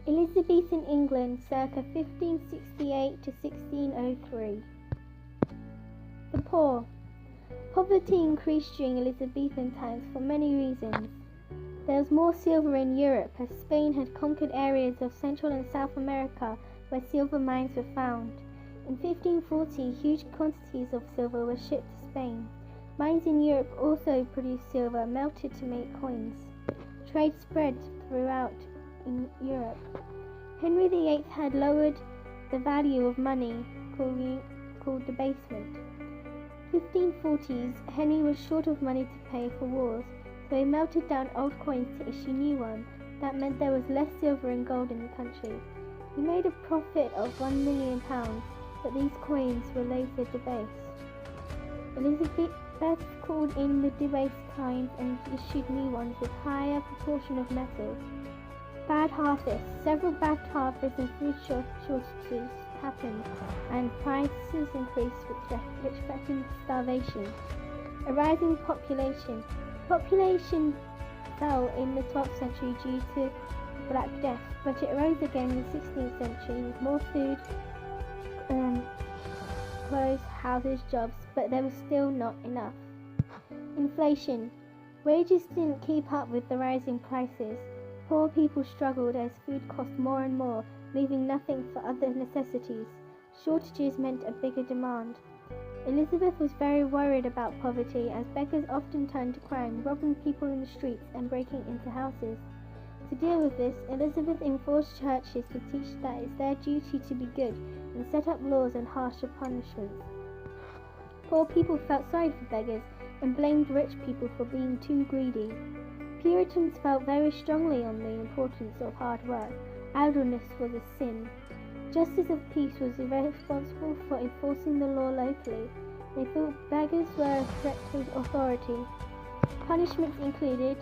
Elizabethan England circa 1568 to 1603. The poor. Poverty increased during Elizabethan times for many reasons. There was more silver in Europe as Spain had conquered areas of Central and South America where silver mines were found. In 1540, huge quantities of silver were shipped to Spain. Mines in Europe also produced silver melted to make coins. Trade spread throughout in Europe. Henry VIII had lowered the value of money, called debasement. 1540s, Henry was short of money to pay for wars, so he melted down old coins to issue new ones. That meant there was less silver and gold in the country. He made a profit of £1 million, but these coins were later debased. Elizabeth called in the debased coins and issued new ones with higher proportion of metals. Bad harvests. Several bad harvests and food shortages happened, and prices increased, which threatened starvation. A rising population. Population fell in the 12th century due to Black Death, but it rose again in the 16th century with more food, clothes, houses, jobs, but there was still not enough. Inflation. Wages didn't keep up with the rising prices. Poor people struggled as food cost more and more, leaving nothing for other necessities. Shortages meant a bigger demand. Elizabeth was very worried about poverty, as beggars often turned to crime, robbing people in the streets and breaking into houses. To deal with this, Elizabeth enforced churches to teach that it's their duty to be good and set up laws and harsher punishments. Poor people felt sorry for beggars and blamed rich people for being too greedy. Puritans felt very strongly on the importance of hard work. Idleness was a sin. Justice of peace was responsible for enforcing the law locally. They thought beggars were a threat to authority. Punishments included: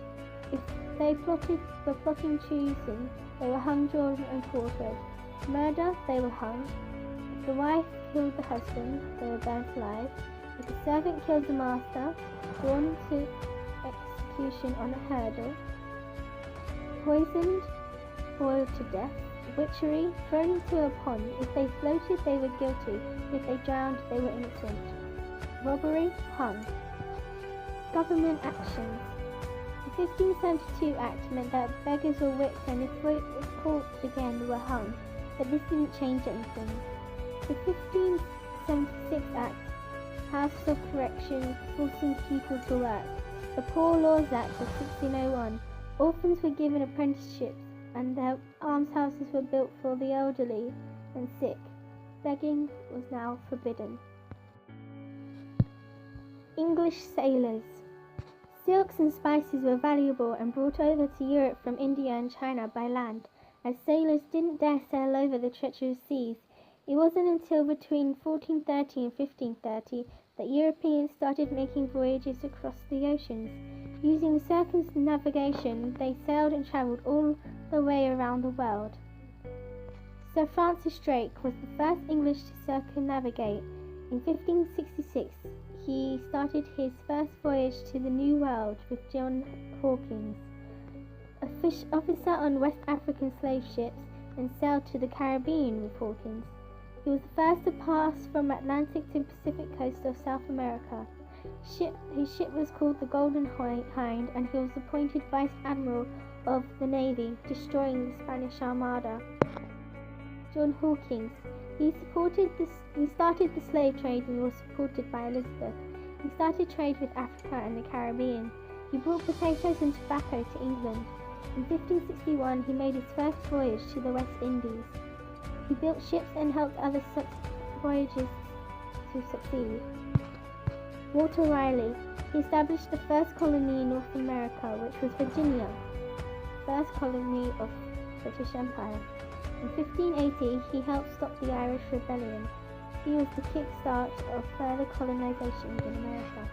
if they were plotting treason, they were hung, drawn, and quartered. Murder, they were hung. If the wife killed the husband, they were burnt alive. If the servant killed the master, drawn to execution on a hurdle. Poisoned, boiled to death. Witchery, thrown into a pond. If they floated, they were guilty. If they drowned, they were innocent. Robbery, hung. Government actions. The 1572 Act meant that beggars were whipped and if caught again were hung, but this didn't change anything. The 1576 Act, House of Correction, forcing people to work. The Poor Laws Act of 1601, orphans were given apprenticeships and their almshouses were built for the elderly and sick. Begging was now forbidden. English sailors. Silks and spices were valuable and brought over to Europe from India and China by land, as sailors didn't dare sail over the treacherous seas. It wasn't until between 1430 and 1530 that Europeans started making voyages across the oceans. Using circumnavigation, they sailed and travelled all the way around the world. Sir Francis Drake was the first English to circumnavigate. In 1566, he started his first voyage to the New World with John HAWKINS, a officer on West African slave ships, and sailed to the Caribbean with HAWKINS. He was the first to pass from Atlantic to Pacific coast of South America. His ship was called the Golden Hind, and he was appointed Vice Admiral of the Navy, destroying the Spanish Armada. John HAWKINS. He started the slave trade and was supported by Elizabeth. He started trade with Africa and the Caribbean. He brought potatoes and tobacco to England. In 1561, he made his first voyage to the West Indies. He built ships and helped other voyages to succeed. Walter Raleigh. He established the first colony in North America, which was Virginia, first colony of British Empire. In 1580, he helped stop the Irish Rebellion. He was the kickstart of further colonization in America.